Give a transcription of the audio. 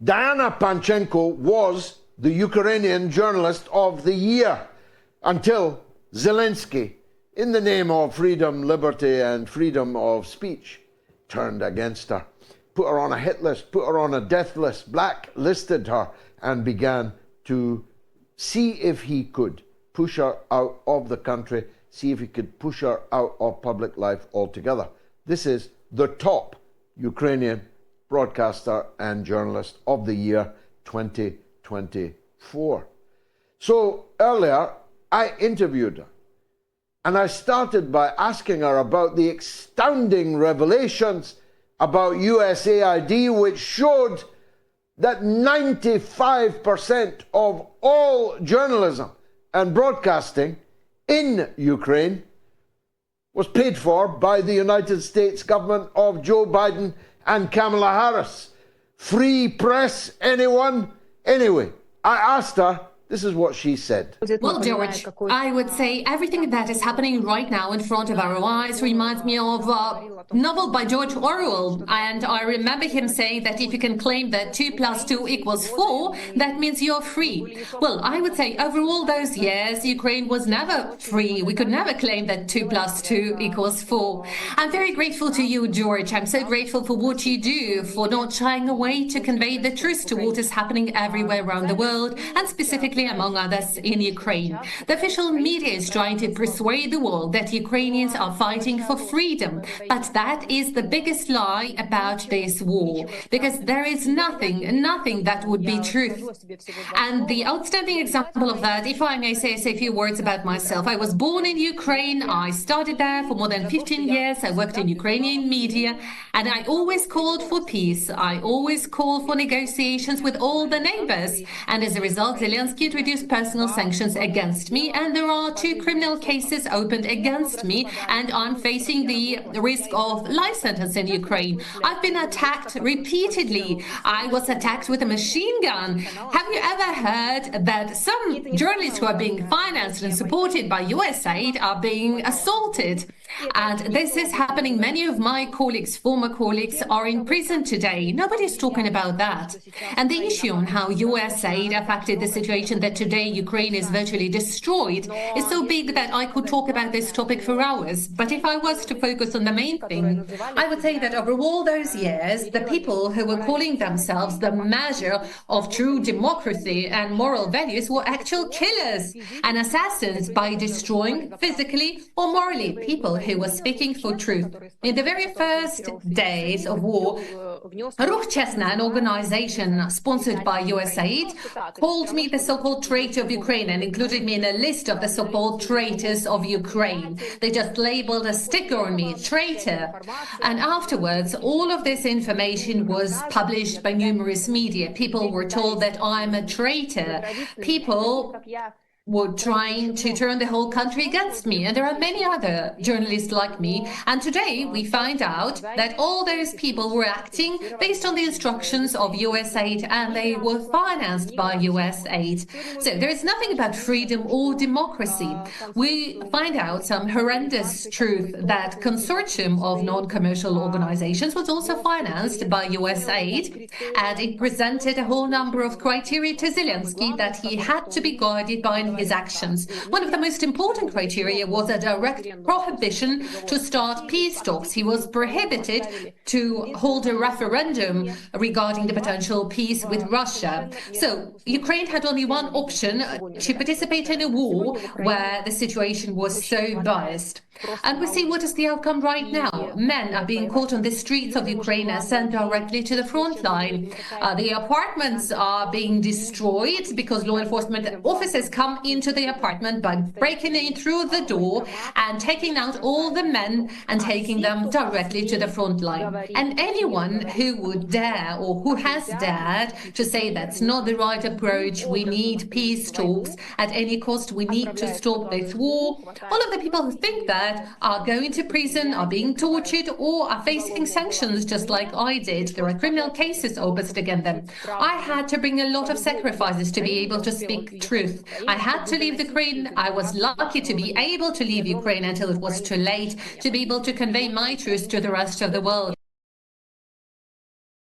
Diana Panchenko was the Ukrainian Journalist of the Year until Zelensky, in the name of freedom, liberty, and freedom of speech, turned against her, put her on a hit list, put her on a death list, blacklisted her, and began to see if he could push her out of the country, see if he could push her out of public life altogether. This is the top Ukrainian broadcaster and journalist of the year 2024. So earlier, I interviewed her, and I started by asking her about the astounding revelations about USAID, which showed that 95% of all journalism and broadcasting in Ukraine was paid for by the United States government of Joe Biden and Kamala Harris. Free press, anyone? Anyway, I asked her, this is what she said. Well, George, I would say everything that is happening right now in front of our eyes reminds me of a novel by George Orwell. And I remember him saying that if you can claim that 2 + 2 = 4, that means you're free. Well, I would say over all those years, Ukraine was never free. We could never claim that 2 + 2 = 4. I'm very grateful to you, George. I'm so grateful for what you do, for not shying away to convey the truth to what is happening everywhere around the world, and specifically among others in Ukraine. The official media is trying to persuade the world that Ukrainians are fighting for freedom, but that is the biggest lie about this war, because there is nothing that would be truth. And the outstanding example of that, if I may say a few words about myself, I was born in Ukraine. I started there for more than 15 years. I worked in Ukrainian media, and I always called for peace. I always called for negotiations with all the neighbors. And as a result, Zelensky introduced personal sanctions against me, and there are 2 criminal cases opened against me, and I'm facing the risk of life sentence in Ukraine. I've been attacked repeatedly. I was attacked with a machine gun. Have you ever heard that some journalists who are being financed and supported by USAID are being assaulted? And this is happening. Many of my colleagues, former colleagues, are in prison today. Nobody's talking about that. And the issue on how USAID affected the situation that today Ukraine is virtually destroyed is so big that I could talk about this topic for hours. But if I was to focus on the main thing, I would say that over all those years, the people who were calling themselves the measure of true democracy and moral values were actual killers and assassins by destroying physically or morally people who were speaking for truth. In the very first days of war, Ruch Chesna, an organization sponsored by USAID, called me the so-called traitor of Ukraine and included me in a list of the so-called traitors of Ukraine. They just labeled a sticker on me, traitor. And afterwards, all of this information was published by numerous media. People were told that I'm a traitor. People were trying to turn the whole country against me. And there are many other journalists like me. And today we find out that all those people were acting based on the instructions of USAID, and they were financed by USAID. So there is nothing about freedom or democracy. We find out some horrendous truth that consortium of non-commercial organizations was also financed by USAID, and it presented a whole number of criteria to Zelensky that he had to be guided by his actions. One of the most important criteria was a direct prohibition to start peace talks. He was prohibited to hold a referendum regarding the potential peace with Russia. So Ukraine had only one option: to participate in a war where the situation was so biased. And we see what is the outcome right now. Men are being caught on the streets of Ukraine and sent directly to the front line. The apartments are being destroyed because law enforcement officers come into the apartment by breaking in through the door and taking out all the men and taking them directly to the front line. And anyone who would dare, or who has dared, to say that's not the right approach, we need peace talks at any cost, we need to stop this war, all of the people who think that are going to prison, are being tortured, or are facing sanctions just like I did. There are criminal cases opened against them. I had to bring a lot of sacrifices to be able to speak truth. I had to leave Ukraine. I was lucky to be able to leave Ukraine until it was too late, to be able to convey my truth to the rest of the world.